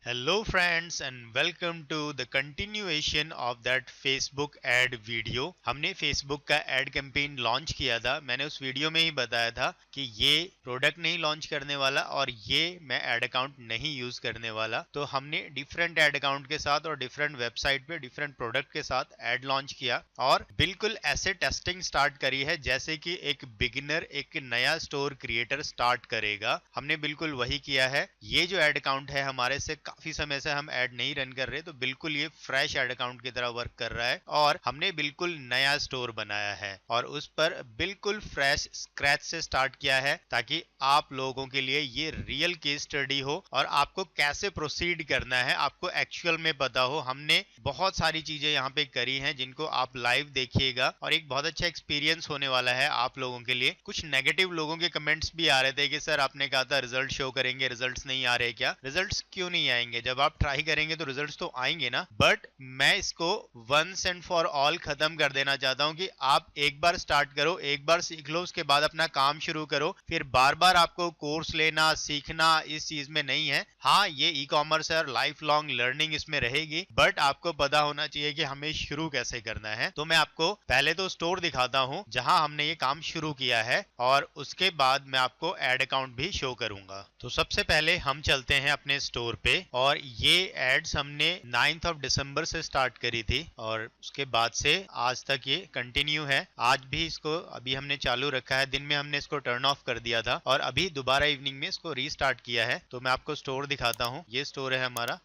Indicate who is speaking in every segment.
Speaker 1: Hello friends and welcome to the continuation of that Facebook ad video। हमने Facebook का ad campaign launch किया था। मैंने उस वीडियो में ही बताया था कि ये प्रोडक्ट नहीं लॉन्च करने वाला और ये मैं एड अकाउंट नहीं यूज करने वाला। तो हमने डिफरेंट एड अकाउंट के साथ और डिफरेंट वेबसाइट पे डिफरेंट प्रोडक्ट के साथ एड लॉन्च किया और बिल्कुल ऐसे टेस्टिंग स्टार्ट करी है जैसे कि एक बिगिनर एक नया स्टोर क्रिएटर स्टार्ट करेगा। हमने बिल्कुल वही किया है। ये जो एड अकाउंट है हमारे से काफी समय से हम ऐड नहीं रन कर रहे, तो बिल्कुल ये फ्रेश ऐड अकाउंट की तरह वर्क कर रहा है और हमने बिल्कुल नया स्टोर बनाया है और उस पर बिल्कुल फ्रेश स्क्रैच से स्टार्ट किया है ताकि आप लोगों के लिए ये रियल केस स्टडी हो और आपको कैसे प्रोसीड करना है आपको एक्चुअल में पता हो। हमने बहुत सारी चीजें यहाँ पे करी हैं जिनको आप लाइव देखिएगा और एक बहुत अच्छा एक्सपीरियंस होने वाला है आप लोगों के लिए। कुछ नेगेटिव लोगों के कमेंट्स भी आ रहे थे कि सर आपने कहा था रिजल्ट शो करेंगे, रिजल्ट्स नहीं आ रहे क्या? रिजल्ट्स क्यों नहीं आएंगे? जब आप ट्राई करेंगे तो रिजल्ट्स तो आएंगे ना। बट मैं इसको वंस एंड फॉर ऑल खत्म कर देना चाहता हूं कि आप एक बार स्टार्ट करो, एक बार सीख लो, उसके बाद अपना काम शुरू करो। फिर बार बार आपको कोर्स लेना सीखना इस चीज में नहीं है। हाँ, ये ई कॉमर्स है और लाइफ लॉन्ग लर्निंग इसमें रहेगी, बट आपको पता होना चाहिए कि हमें शुरू कैसे करना है। तो मैं आपको पहले तो स्टोर दिखाता हूं जहां हमने ये काम शुरू किया है और उसके बाद मैं आपको एड अकाउंट भी शो करूंगा। तो सबसे पहले हम चलते हैं अपने स्टोर पे और ये एड्स हमने 9th ऑफ दिसंबर से स्टार्ट करी थी और उसके बाद से आज तक ये कंटिन्यू है। आज भी इसको अभी हमने चालू रखा है, दिन में हमने इसको टर्न ऑफ कर दिया था और अभी दोबारा इवनिंग में इसको रीस्टार्ट किया है। तो मैं आपको स्टोर दिखाता हूँ। ये स्टोर है हमारा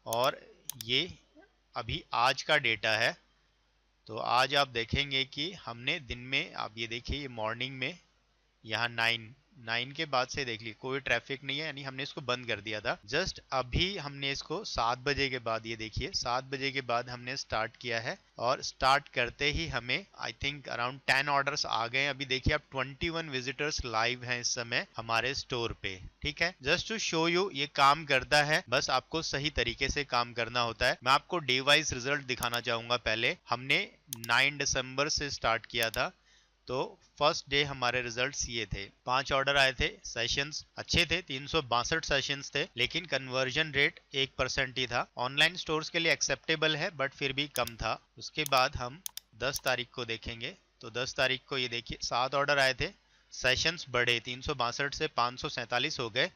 Speaker 1: और ये अभी आज का डेटा है। तो आज आप देखेंगे कि हमने दिन में, आप ये देखिए, ये मॉर्निंग में यहाँ 9 के बाद से देख ली कोई ट्रैफिक नहीं है, यानी हमने इसको बंद कर दिया था। जस्ट अभी हमने इसको 7 बजे के बाद, ये देखिए 7 बजे के बाद हमने स्टार्ट किया है और स्टार्ट करते ही हमें आई थिंक अराउंड 10 ऑर्डर्स आ गए। अभी देखिए आप 21 विजिटर्स लाइव हैं इस समय हमारे स्टोर पे। ठीक है, जस्ट टू शो यू ये काम करता है, बस आपको सही तरीके से काम करना होता है। मैं आपको डे वाइज रिजल्ट दिखाना चाहूंगा। पहले हमने 9 दिसंबर से स्टार्ट किया था तो फर्स्ट डे हमारे रिजल्ट्स ये थे। 5 ऑर्डर आए थे, सेशंस अच्छे थे, 362 सेशंस थे, लेकिन कन्वर्जन रेट 1% ही था। ऑनलाइन स्टोर्स के लिए एक्सेप्टेबल है बट फिर भी कम था। उसके बाद हम 10 तारीख को देखेंगे तो 10 तारीख को ये देखिए 7 ऑर्डर आए थे, सेशंस बढ़े 362 से 547 हो गए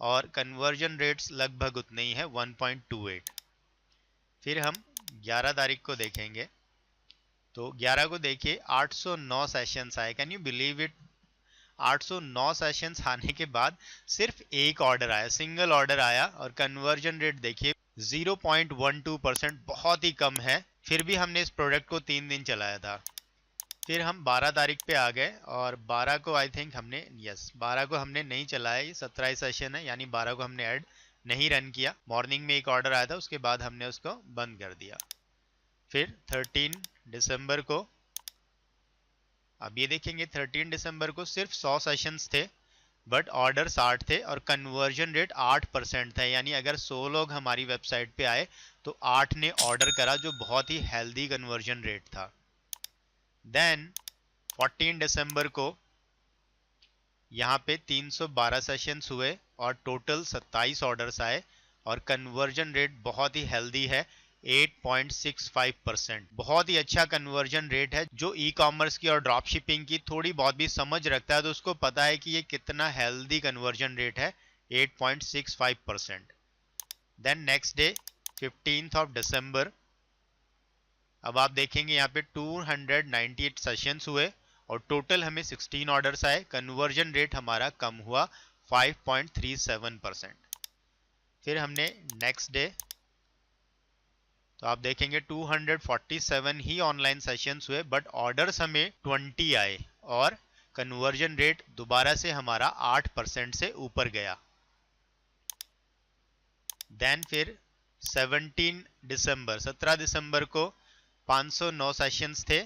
Speaker 1: और कन्वर्जन रेट्स लगभग उतने ही है 1.28। फिर हम 11 तारीख को देखेंगे तो 11 को देखिए 809 सेशंस आए। Can you believe it? 809 sessions आने के बाद सिर्फ एक ऑर्डर आया, सिंगल ऑर्डर आया और कन्वर्जन रेट देखिए 0.12%, बहुत ही कम है। फिर भी हमने इस प्रोडक्ट को 3 दिन चलाया था। फिर हम 12 तारीख पे आ गए और 12 को आई थिंक हमने, यस 12 को हमने नहीं चलाया, ये 17 सेशन है यानी 12 को हमने ऐड नहीं रन किया। मॉर्निंग में एक ऑर्डर आया था, उसके बाद हमने उसको बंद कर दिया। फिर 13 दिसंबर को, अब ये देखेंगे 13 दिसंबर को सिर्फ 100 सेशंस थे बट ऑर्डर 60 थे और कन्वर्जन रेट 8% था, यानी अगर 100 लोग हमारी वेबसाइट पे आए तो 8 ने ऑर्डर करा, जो बहुत ही हेल्दी कन्वर्जन रेट था। देन 14 दिसंबर को यहाँ पे 312 सेशंस हुए और टोटल 27 ऑर्डर्स आए और कन्वर्जन रेट बहुत ही हेल्दी है, 8.65%। बहुत ही अच्छा कन्वर्जन रेट है। जो ई कॉमर्स की और ड्रॉप शिपिंग की थोड़ी बहुत भी समझ रखता है तो उसको पता है कि ये कितना हेल्दी कन्वर्जन रेट है, 8.65%। Then next day 15th of December, अब आप देखेंगे यहाँ पे 298 सेशंस हुए और टोटल हमें 16 ऑर्डर्स आए। कन्वर्जन रेट हमारा कम हुआ 5.37%। फिर हमने नेक्स्ट डे, तो आप देखेंगे 247 ही ऑनलाइन सेशंस हुए बट ऑर्डर्स हमें 20 आए और कन्वर्जन रेट दोबारा से हमारा 8% से ऊपर गया। देन फिर 17 दिसंबर को 509 सेशंस थे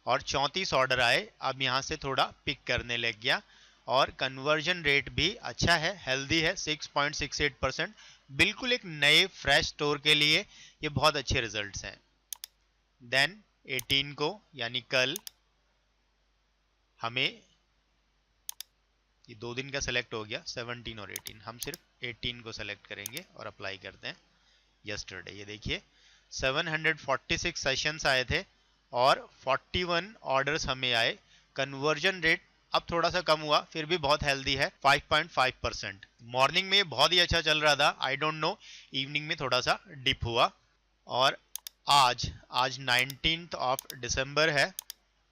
Speaker 1: और 34 ऑर्डर आए। अब यहां से थोड़ा पिक करने लग गया और कन्वर्जन रेट भी अच्छा है, हेल्दी है, 6.68%। बिल्कुल एक नए फ्रेश स्टोर के लिए ये बहुत अच्छे रिजल्ट्स हैं। देन 18 को यानी कल हमें ये 2 दिन का सेलेक्ट हो गया, 17 और 18, हम सिर्फ 18 को सेलेक्ट करेंगे और अप्लाई करते हैं यस्टरडे। ये देखिए 746 सेशंस आए थे और 41 ऑर्डर्स हमें आए। कन्वर्जन रेट अब थोड़ा सा कम हुआ, फिर भी बहुत हेल्दी है, 5.5%। मॉर्निंग में बहुत ही अच्छा चल रहा था, आई डोंट नो इवनिंग में थोड़ा सा डिप हुआ। और आज 19th ऑफ दिसंबर है,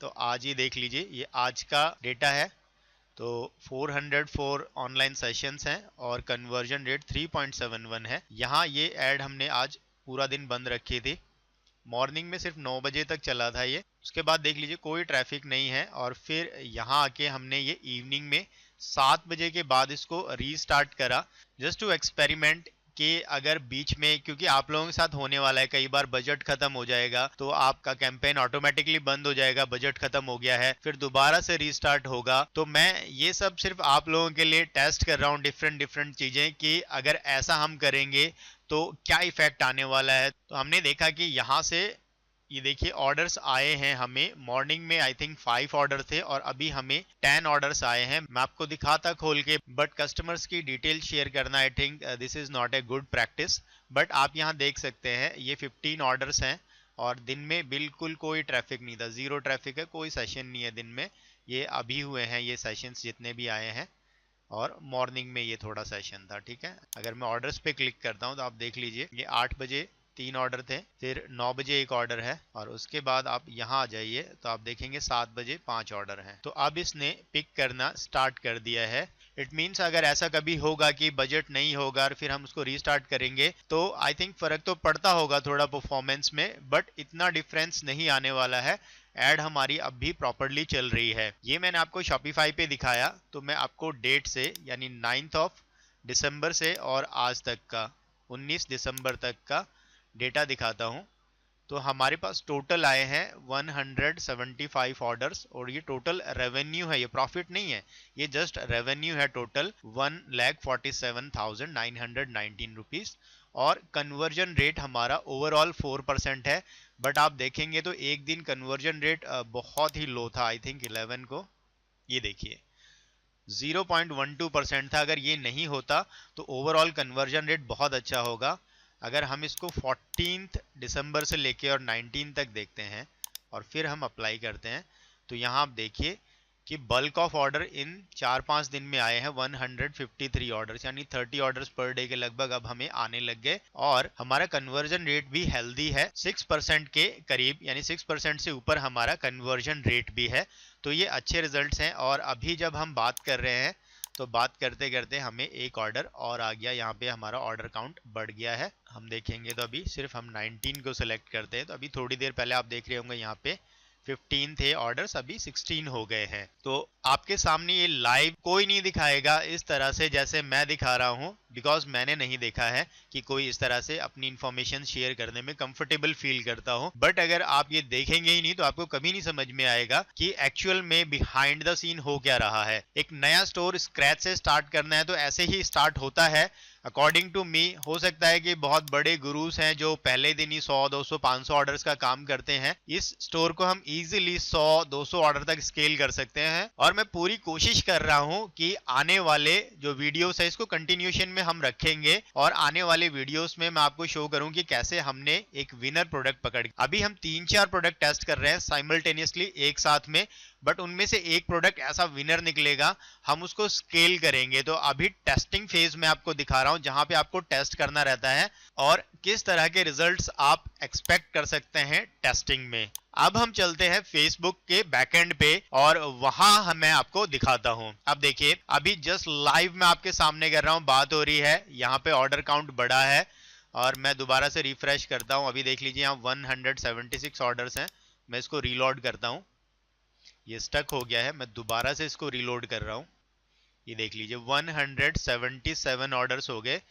Speaker 1: तो आज ही देख लीजिए, ये आज का डेटा है। तो 404 ऑनलाइन सेशंस हैं और कन्वर्जन रेट 3.71 है। यहाँ ये ऐड हमने आज पूरा दिन बंद रखी थी, मॉर्निंग में सिर्फ 9 बजे तक चला था ये। उसके बाद देख लीजिए कोई ट्रैफिक नहीं है, और फिर यहाँ आके हमने ये इवनिंग में 7 बजे के बाद इसको रीस्टार्ट करा, जस्ट टू एक्सपेरिमेंट कि अगर बीच में, क्योंकि आप लोगों के साथ होने वाला है, कई बार बजट खत्म हो जाएगा तो आपका कैंपेन ऑटोमेटिकली बंद हो जाएगा, बजट खत्म हो गया है, फिर दोबारा से रीस्टार्ट होगा। तो मैं ये सब सिर्फ आप लोगों के लिए टेस्ट कर रहा हूँ, डिफरेंट चीजें, कि अगर ऐसा हम करेंगे तो क्या इफेक्ट आने वाला है। तो हमने देखा कि यहाँ से ये देखिए ऑर्डर्स आए हैं हमें, मॉर्निंग में आई थिंक 5 ऑर्डर थे और अभी हमें 10 ऑर्डर्स आए हैं। मैं आपको दिखाता खोल के, बट कस्टमर्स की डिटेल शेयर करना I think this is not a good practice. But आप यहाँ देख सकते हैं ये 15 ऑर्डर्स हैं और दिन में बिल्कुल कोई ट्रैफिक नहीं था, जीरो ट्रैफिक है, कोई सेशन नहीं है दिन में। ये अभी हुए हैं ये सेशंस जितने भी आए हैं, और मॉर्निंग में ये थोड़ा सेशन था, ठीक है। अगर मैं ऑर्डर्स पे क्लिक करता हूँ तो आप देख लीजिए ये 8 बजे 3 ऑर्डर थे, फिर 9 बजे 1 ऑर्डर है, और उसके बाद आप यहाँ आ जाइए तो आप देखेंगे 7 बजे 5 ऑर्डर हैं। तो अब इसने पिक करना स्टार्ट कर दिया है। इट मीन्स अगर ऐसा कभी होगा कि बजट नहीं होगा और फिर हम उसको रीस्टार्ट करेंगे तो आई थिंक फर्क तो पड़ता होगा थोड़ा परफॉर्मेंस में, बट इतना डिफरेंस नहीं आने वाला है। एड हमारी अब भी प्रॉपरली चल रही है। ये मैंने आपको शॉपिफाई पे दिखाया, तो मैं आपको डेट से, यानी 9th ऑफ दिसंबर से और आज तक का 19 दिसंबर तक का डेटा दिखाता हूं। तो हमारे पास टोटल आए हैं 175 ऑर्डर्स, और ये टोटल रेवेन्यू है, ये प्रॉफिट नहीं है, ये जस्ट रेवेन्यू है। टोटल 1,47,919 रुपीस, और कन्वर्जन रेट हमारा ओवरऑल 4% है। बट आप देखेंगे तो एक दिन कन्वर्जन रेट बहुत ही लो था, आई थिंक 11 को, ये देखिए 0.12% था। अगर ये नहीं होता तो ओवरऑल कन्वर्जन रेट बहुत अच्छा होगा। अगर हम इसको 14 दिसंबर से लेके और 19 तक देखते हैं और फिर हम अप्लाई करते हैं, तो यहाँ आप देखिए कि बल्क ऑफ ऑर्डर इन 4-5 दिन में आए हैं 153 ऑर्डर्स, यानी 30 ऑर्डर्स पर डे के लगभग अब हमें आने लग गए। और हमारा कन्वर्जन रेट भी हेल्दी है, 6% के करीब, यानी 6% से ऊपर हमारा कन्वर्जन रेट भी है। तो ये अच्छे रिजल्ट्स हैं। और अभी जब हम बात कर रहे हैं तो बात करते करते हमें एक ऑर्डर और आ गया, यहाँ पे हमारा ऑर्डर काउंट बढ़ गया है। हम देखेंगे तो अभी सिर्फ हम 19 को सिलेक्ट करते हैं, तो अभी थोड़ी देर पहले आप देख रहे होंगे यहाँ पे 15 थे ऑर्डर्स, अभी 16 हो गए हैं। तो आपके सामने ये लाइव कोई नहीं दिखाएगा इस तरह से जैसे मैं दिखा रहा हूँ, बिकॉज मैंने नहीं देखा है कि कोई इस तरह से अपनी इंफॉर्मेशन शेयर करने में कंफर्टेबल फील करता हो। बट अगर आप ये देखेंगे ही नहीं तो आपको कभी नहीं समझ में आएगा कि एक्चुअल में बिहाइंड द सीन हो क्या रहा है। एक नया स्टोर स्क्रैच से स्टार्ट करना है तो ऐसे ही स्टार्ट होता है अकॉर्डिंग टू मी। हो सकता है कि बहुत बड़े गुरुज हैं जो पहले दिन ही 100, 200, 500 ऑर्डर्स का काम करते हैं। इस स्टोर को हम इजीली 100, 200 ऑर्डर तक स्केल कर सकते हैं। और मैं पूरी कोशिश कर रहा हूं कि आने वाले जो वीडियोस है इसको कंटिन्यूएशन में हम रखेंगे, और आने वाले वीडियोस में मैं आपको शो करूं कि कैसे हमने एक विनर प्रोडक्ट पकड़। अभी हम 3-4 प्रोडक्ट टेस्ट कर रहे हैं साइमल्टेनियसली एक साथ में, बट उनमें से एक प्रोडक्ट ऐसा विनर निकलेगा, हम उसको स्केल करेंगे। तो अभी टेस्टिंग फेज में आपको दिखा रहा हूं जहां पे आपको टेस्ट करना रहता है और किस तरह के रिजल्ट्स आप एक्सपेक्ट कर सकते हैं टेस्टिंग में। अब हम चलते हैं फेसबुक के बैकएंड पे और वहां मैं आपको दिखाता हूं। अब देखिए अभी जस्ट लाइव में आपके सामने कर रहा हूं, बात हो रही है, यहाँ पे ऑर्डर काउंट बढ़ा है और मैं दोबारा से रिफ्रेश करता हूं। अभी देख लीजिए यहाँ 176 ऑर्डर्स हैं। मैं इसको रीलोड करता हूं, ये स्टक हो गया है, मैं दोबारा से इसको रीलोड कर रहा हूं। ये देख लीजिए 177 ऑर्डर्स हो गए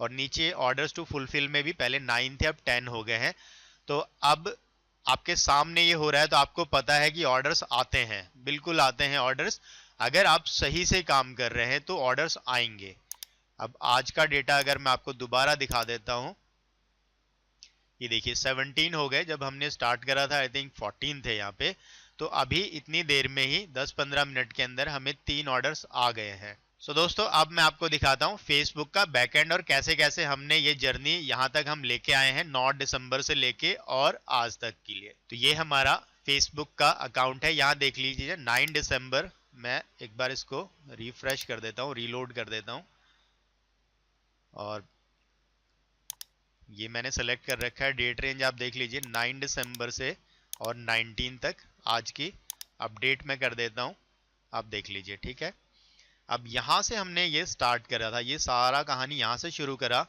Speaker 1: और नीचे ऑर्डर्स टू फुलफिल में भी पहले 9 थे अब 10 हो गए हैं। तो अब आपके सामने ये हो रहा है तो आपको पता है कि ऑर्डर्स आते हैं, बिल्कुल आते हैं ऑर्डर्स। अगर आप सही से काम कर रहे हैं तो ऑर्डर्स आएंगे। अब आज का डेटा अगर मैं आपको दोबारा दिखा देता हूं, ये देखिए 17 हो गए, जब हमने स्टार्ट करा था आई थिंक 14 थे यहाँ पे। तो अभी इतनी देर में ही 10-15 मिनट के अंदर हमें 3 ऑर्डर्स आ गए हैं। दोस्तों अब मैं आपको दिखाता हूँ फेसबुक का बैकएंड और कैसे कैसे हमने ये जर्नी यहाँ तक हम लेके आए हैं 9 दिसंबर से लेके और आज तक के लिए। तो ये हमारा फेसबुक का अकाउंट है, यहाँ देख लीजिए 9 दिसंबर। मैं एक बार इसको रिफ्रेश कर देता हूँ, रीलोड कर देता हूँ, और ये मैंने सेलेक्ट कर रखा है। डेट रेंज आप देख लीजिए 9 दिसंबर से और 19 तक आज की अपडेट मैं कर देता हूँ, आप देख लीजिए। ठीक है, अब यहाँ से हमने ये स्टार्ट करा था, ये सारा कहानी यहाँ से शुरू करा।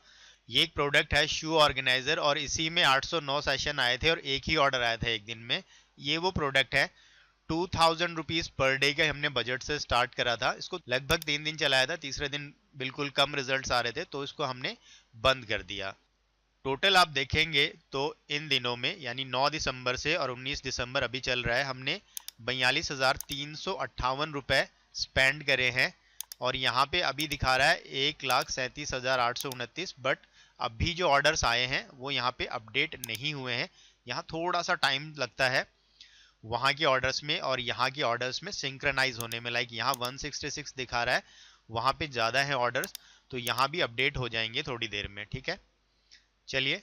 Speaker 1: ये एक प्रोडक्ट है शू ऑर्गेनाइजर, और इसी में 809 सेशन आए थे और एक ही ऑर्डर आया था एक दिन में। ये वो प्रोडक्ट है। 2000 रुपीज पर डे का हमने बजट से स्टार्ट करा था। इसको लगभग 3 दिन चलाया था, तीसरे दिन बिल्कुल कम रिजल्ट्स आ रहे थे तो इसको हमने बंद कर दिया। टोटल आप देखेंगे तो इन दिनों में यानी 9 दिसंबर से और 19 दिसंबर अभी चल रहा है, हमने 42,358 रुपए स्पेंड करे हैं। और यहाँ पे अभी दिखा रहा है 1,37,829, बट अभी जो ऑर्डर्स आए हैं वो यहाँ पे अपडेट नहीं हुए हैं। यहाँ थोड़ा सा टाइम लगता है वहाँ के ऑर्डर्स में और यहाँ के ऑर्डर्स में सिंक्रनाइज होने में। लाइक यहाँ 166 दिखा रहा है, वहाँ पे ज़्यादा है ऑर्डर्स, तो यहाँ भी अपडेट हो जाएंगे थोड़ी देर में। ठीक है, चलिए।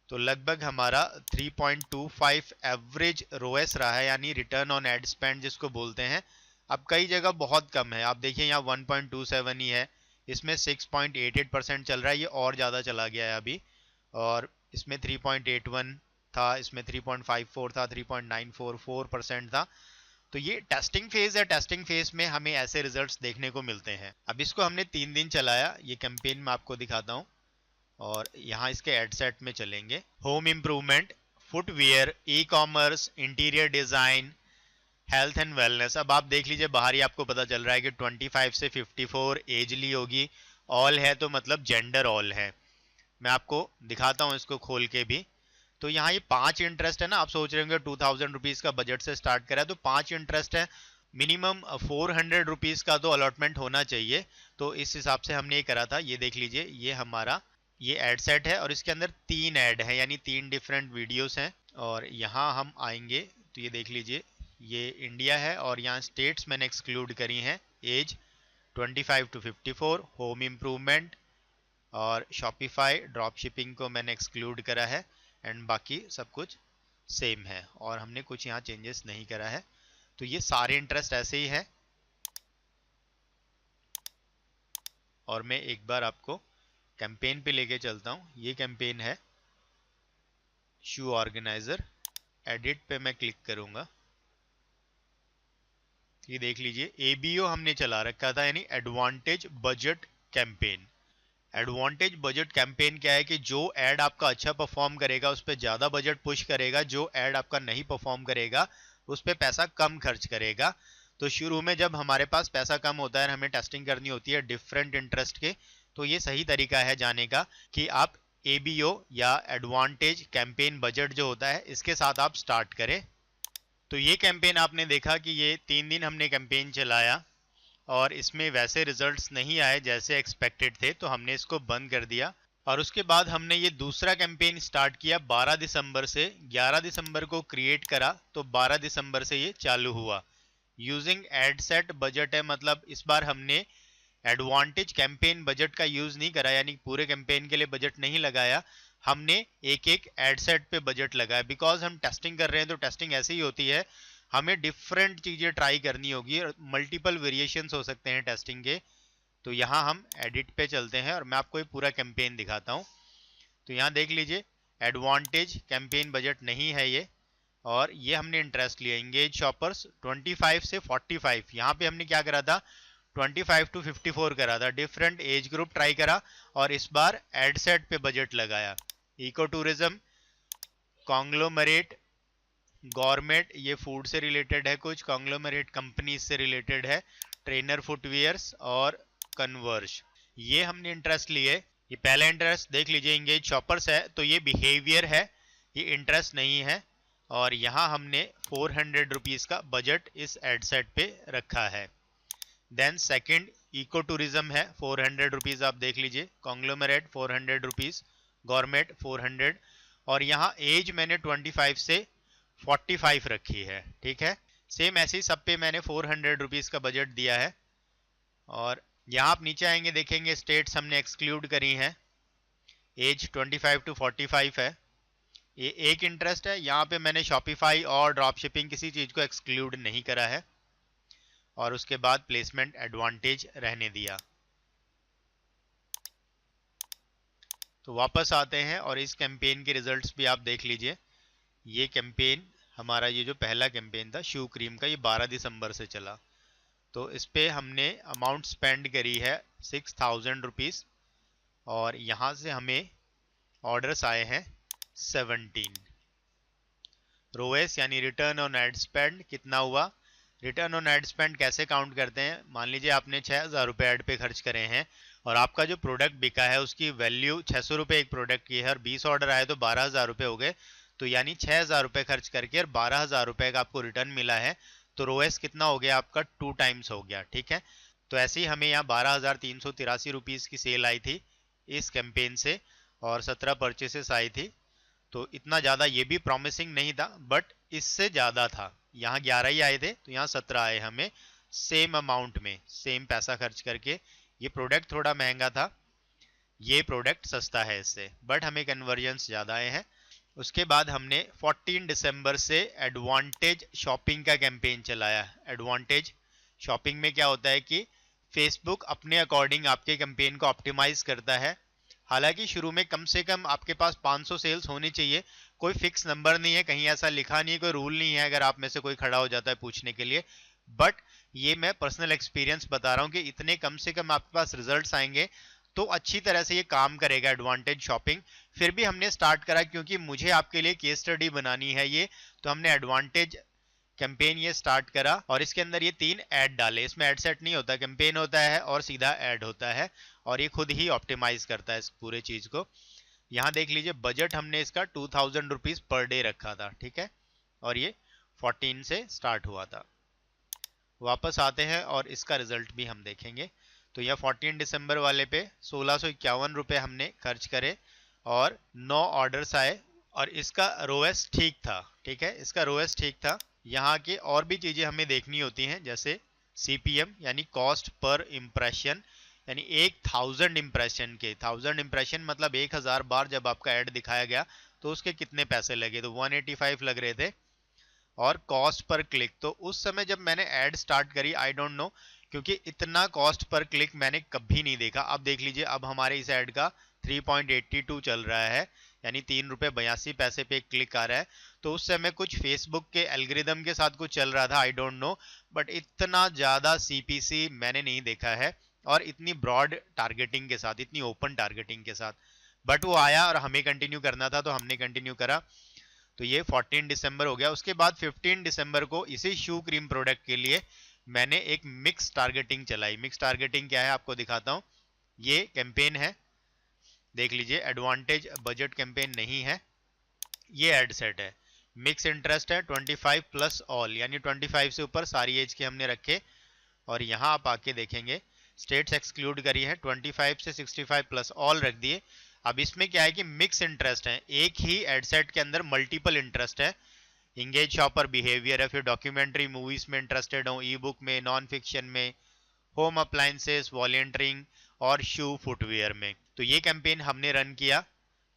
Speaker 1: तो लगभग हमारा 3.25 एवरेज रोएस रहा है, यानी रिटर्न ऑन एड स्पेंड जिसको बोलते हैं। अब कई जगह बहुत कम है, आप देखिए यहाँ 1.27 ही है, इसमें 6.88% चल रहा है, ये और ज़्यादा चला गया है अभी। और इसमें 3.81 था, इसमें 3.54 था, 3.944% था। तो ये टेस्टिंग फेज है, टेस्टिंग फेज में हमें ऐसे रिजल्ट्स देखने को मिलते हैं। अब इसको हमने 3 दिन चलाया, ये कैंपेन में आपको दिखाता हूँ, और यहाँ इसके एड सेट में चलेंगे। Home improvement, footwear, e commerce, interior design, health and wellness. अब आप देख लीजिए बाहर ही आपको पता चल रहा है कि 25 से 54 एज ली होगी। ऑल है तो मतलब जेंडर ऑल है। मैं आपको दिखाता हूँ इसको खोल के भी। तो यहाँ ये 5 इंटरेस्ट है ना, आप सोच रहे होंगे 2000 रुपीज का बजट से स्टार्ट करा है तो 5 इंटरेस्ट है, मिनिमम 400 रुपीज का तो अलॉटमेंट होना चाहिए। तो इस हिसाब से हमने ये करा था। ये देख लीजिए, ये हमारा ये एड सेट है और इसके अंदर 3 ऐड है, यानी 3 डिफरेंट वीडियोस हैं। और यहाँ हम आएंगे तो ये देख लीजिए, ये इंडिया है और यहाँ स्टेट्स मैंने एक्सक्लूड करी हैं। एज 25 to 54, होम इम्प्रूवमेंट और शॉपिफाई ड्रॉप शिपिंग को मैंने एक्सक्लूड करा है, एंड बाकी सब कुछ सेम है और हमने कुछ यहाँ चेंजेस नहीं करा है। तो ये सारे इंटरेस्ट ऐसे ही है। और मैं एक बार आपको कैंपेन पे लेके चलता हूँ। ये कैंपेन है शू ऑर्गेनाइजर, एडिट पे मैं क्लिक करूंगा। ये देख लीजिए, एबीओ हमने चला रखा था, यानी advantage budget campaign. Advantage budget campaign क्या है कि जो एड आपका अच्छा परफॉर्म करेगा उस पर ज्यादा बजट पुश करेगा, जो एड आपका नहीं परफॉर्म करेगा उस पर पैसा कम खर्च करेगा। तो शुरू में जब हमारे पास पैसा कम होता है, हमें टेस्टिंग करनी होती है डिफरेंट इंटरेस्ट के, तो ये सही तरीका है जाने का कि आप एबीओ या एडवांटेज कैंपेन बजट जो होता है इसके साथ आप स्टार्ट करें। तो ये कैंपेन आपने देखा कि ये 3 दिन हमने कैंपेन चलाया और इसमें वैसे रिजल्ट्स नहीं आए जैसे एक्सपेक्टेड थे, तो हमने इसको बंद कर दिया। और उसके बाद हमने ये दूसरा कैंपेन स्टार्ट किया 12 दिसंबर से। 11 दिसंबर को क्रिएट करा तो 12 दिसंबर से ये चालू हुआ। यूजिंग एड सेट बजट है, मतलब इस बार हमने एडवांटेज कैंपेन बजट का यूज नहीं करा, यानी पूरे कैंपेन के लिए बजट नहीं लगाया, हमने एक एक एड सेट पे बजट लगाया। बिकॉज हम टेस्टिंग कर रहे हैं तो टेस्टिंग ऐसे ही होती है, हमें डिफरेंट चीजें ट्राई करनी होगी, मल्टीपल वेरिएशंस हो सकते हैं टेस्टिंग के। तो यहाँ हम एडिट पे चलते हैं और मैं आपको ये पूरा कैंपेन दिखाता हूँ। तो यहाँ देख लीजिए, एडवांटेज कैंपेन बजट नहीं है ये, और ये हमने इंटरेस्ट लिया एंगेज शॉपर्स 25 से 45। यहाँ पे हमने क्या करा था, 25 to 54 करा था, डिफरेंट एज ग्रुप ट्राई करा और इस बार एड सेट पे बजट लगाया। इको टूरिज्म, कॉन्ग्लोमरेट, गवर्नमेंट, ये फूड से रिलेटेड है, कुछ कॉन्ग्लोमरेट कंपनीज से रिलेटेड है, ट्रेनर फुटवियर्स और कन्वर्ज, ये हमने इंटरेस्ट लिए। ये पहला इंटरेस्ट देख लीजिए, एंगेज शॉपर्स है तो ये बिहेवियर है, ये इंटरेस्ट नहीं है। और यहाँ हमने 400 रुपीज का बजट इस एड सेट पे रखा है। देन सेकंड इको टूरिज्म है 400 रुपीज, आप देख लीजिए, कॉन्ग्लोमरेट 400 रुपीज, गवर्नमेंट 400, और यहाँ एज मैंने 25 से 45 रखी है। ठीक है, सेम ऐसे ही सब पे मैंने 400 रुपीज का बजट दिया है। और यहाँ आप नीचे आएंगे, देखेंगे स्टेट्स हमने एक्सक्लूड करी हैं। एज 25 to 45 है, ये एक इंटरेस्ट है। यहाँ पे मैंने शॉपिफाई और ड्रॉप शिपिंग किसी चीज को एक्सक्लूड नहीं करा है, और उसके बाद प्लेसमेंट एडवांटेज रहने दिया। तो वापस आते हैं और इस कैंपेन के रिजल्ट्स भी आप देख लीजिए। ये कैंपेन हमारा, ये जो पहला कैंपेन था शू क्रीम का, ये 12 दिसंबर से चला। तो इस पे हमने अमाउंट स्पेंड करी है 6000 रुपीज़, और यहाँ से हमें ऑर्डर्स आए हैं 17। रोएस यानी रिटर्न ऑन एड स्पेंड कितना हुआ? रिटर्न ऑन एड स्पेंड कैसे काउंट करते हैं? मान लीजिए आपने 6000 रुपये एड पे खर्च करे हैं, और आपका जो प्रोडक्ट बिका है उसकी वैल्यू 600 रुपये एक प्रोडक्ट की है, और 20 ऑर्डर आए तो 12,000 रुपये हो गए। तो यानी 6,000 रुपये खर्च करके और 12,000 रुपये का आपको रिटर्न मिला है, तो रोएस कितना हो गया आपका? 2 टाइम्स हो गया। ठीक है, तो ऐसे ही हमें यहाँ 12,383 रुपीज़ की सेल आई थी इस कैंपेन से, और 17 परचेसेस आई थी। तो इतना ज़्यादा ये भी प्रॉमिसिंग नहीं था, बट इससे ज़्यादा था। यहाँ 11 ही आए थे, तो यहाँ 17 आए हमें सेम अमाउंट में, सेम पैसा खर्च करके। ये प्रोडक्ट थोड़ा महंगा था, ये प्रोडक्ट सस्ता है इससे, बट हमें कन्वर्जन्स ज़्यादा आए हैं। उसके बाद हमने 14 दिसंबर से एडवांटेज शॉपिंग का कैंपेन चलाया। एडवांटेज शॉपिंग में क्या होता है कि फेसबुक अपने अकॉर्डिंग आपके कैंपेन को ऑप्टिमाइज करता है। हालांकि शुरू में कम से कम आपके पास 500 सेल्स होनी चाहिए, कोई फिक्स नंबर नहीं है, कहीं ऐसा लिखा नहीं है, कोई रूल नहीं है अगर आप में से कोई खड़ा हो जाता है पूछने के लिए। बट ये मैं पर्सनल एक्सपीरियंस बता रहा हूँ कि इतने कम से कम आपके पास रिजल्ट्स आएंगे तो अच्छी तरह से ये काम करेगा एडवांटेज शॉपिंग। फिर भी हमने स्टार्ट करा क्योंकि मुझे आपके लिए केस स्टडी बनानी है ये, तो हमने एडवांटेज कैंपेन ये स्टार्ट करा, और इसके अंदर ये 3 ऐड डाले। इसमें ऐड सेट नहीं होता, कैंपेन होता है और सीधा ऐड होता है, और ये खुद ही ऑप्टिमाइज करता है इस पूरे चीज को। यहाँ देख लीजिए बजट हमने इसका 2000 रुपीज पर डे रखा था। ठीक है, और ये 14 से स्टार्ट हुआ था। वापस आते हैं और इसका रिजल्ट भी हम देखेंगे। तो यह 14 दिसंबर वाले पे 1651 रुपये हमने खर्च करे और 9 ऑर्डर्स आए, और इसका रोएस ठीक था। ठीक है, इसका रोएस ठीक था। यहाँ की और भी चीज़ें हमें देखनी होती हैं, जैसे CPM यानी कॉस्ट पर इम्प्रेशन, यानी 1000 इम्प्रेशन के, 1000 इम्प्रेशन मतलब 1000 बार जब आपका ऐड दिखाया गया तो उसके कितने पैसे लगे, तो 185 लग रहे थे। और कॉस्ट पर क्लिक, तो उस समय जब मैंने ऐड स्टार्ट करी, आई डोंट नो, क्योंकि इतना कॉस्ट पर क्लिक मैंने कभी नहीं देखा। अब देख लीजिए, अब हमारे इस ऐड का 3.82 चल रहा है, यानी 3 रुपये 82 पैसे पे क्लिक आ रहा है। तो उस समय कुछ फेसबुक के एल्गोरिदम के साथ कुछ चल रहा था, आई डोंट नो, बट इतना ज़्यादा CPC मैंने नहीं देखा है, और इतनी ब्रॉड टारगेटिंग के साथ, इतनी ओपन टारगेटिंग के साथ। बट वो आया और हमें कंटिन्यू करना था, तो हमने कंटिन्यू करा। तो ये 14 दिसंबर हो गया। उसके बाद 15 दिसंबर को इसी शू क्रीम प्रोडक्ट के लिए मैंने एक मिक्स टारगेटिंग चलाई। मिक्स टारगेटिंग क्या है आपको दिखाता हूँ। ये कैंपेन है, देख लीजिए, एडवांटेज बजट कैंपेन नहीं है, ये एड सेट है। मिक्स इंटरेस्ट है 25 प्लस ऑल, यानी 25 से ऊपर सारी एज के हमने रखे, और यहाँ आप आके देखेंगे स्टेट्स एक्सक्लूड करी है, 25 से 65 प्लस ऑल रख दिए। अब इसमें क्या है कि मिक्स इंटरेस्ट है, एक ही एडसेट के अंदर मल्टीपल इंटरेस्ट है। इंगेज शॉपर बिहेवियर है, फिर डॉक्यूमेंट्री मूवीज में इंटरेस्टेड हो, ई बुक में, नॉन फिक्शन में, होम अप्लायंसेस, वॉलेंटियरिंग और शू फुटवेयर में। तो ये कैंपेन हमने रन किया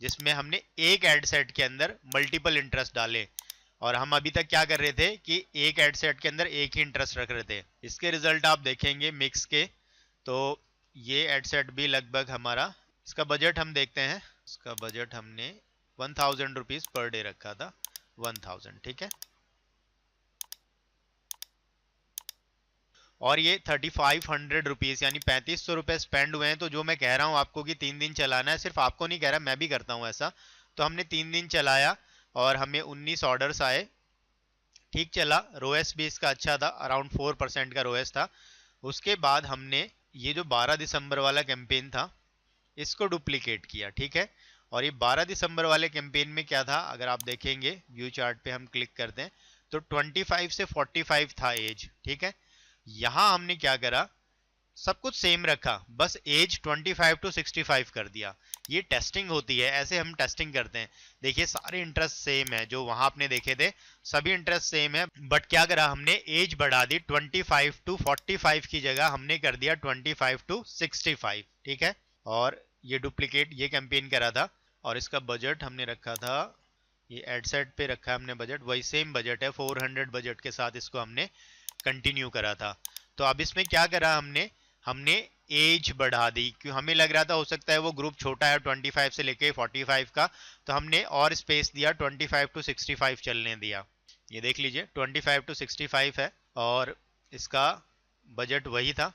Speaker 1: जिसमें हमने एक एडसेट के अंदर मल्टीपल इंटरेस्ट डाले, और हम अभी तक क्या कर रहे थे कि एक एडसेट के अंदर एक ही इंटरेस्ट रख रहे थे। इसके रिजल्ट आप देखेंगे मिक्स के, तो ये एडसेट भी लगभग हमारा, इसका बजट हम देखते हैं। इसका बजट हमने 1000 रुपीज पर डे रखा था, 1000। ठीक है, और ये 3500 रुपीज यानी 3500 रुपए स्पेंड हुए हैं। तो जो मैं कह रहा हूं आपको कि 3 दिन चलाना है, सिर्फ आपको नहीं कह रहा, मैं भी करता हूं ऐसा। तो हमने 3 दिन चलाया और हमें 19 ऑर्डर्स आए, ठीक चला। रोएस भी इसका अच्छा था, अराउंड 4% का रोएस था। उसके बाद हमने ये जो 12 दिसंबर वाला कैंपेन था इसको डुप्लीकेट किया। ठीक है, और ये 12 दिसंबर वाले कैंपेन में क्या था, अगर आप देखेंगे व्यू चार्ट पे हम क्लिक करते हैं तो 25 से 45 था एज। ठीक है, यहां हमने क्या करा सब कुछ सेम रखा, बस एज 25 to 65 कर दिया। ये टेस्टिंग होती है, ऐसे हम टेस्टिंग करते हैं। देखिए सारे इंटरेस्ट सेम है जो वहां आपने देखे थे, सभी इंटरेस्ट सेम है, बट क्या करा हमने, एज बढ़ा दी 25 to 45 की जगह हमने कर दिया 25 to 65। ठीक है, और ये डुप्लीकेट ये कैंपेन करा था, और इसका बजट हमने रखा था, ये एडसेट पे रखा है हमने बजट, वही सेम बजट है 400 बजट के साथ इसको हमने कंटिन्यू करा था। तो अब इसमें क्या करा हमने, हमने एज बढ़ा दी, क्यों, हमें लग रहा था हो सकता है वो ग्रुप छोटा है 25 से लेके 45 का, तो हमने और स्पेस दिया 25 to 65 चलने दिया। ये देख लीजिए 25 to 65 है, और इसका बजट वही था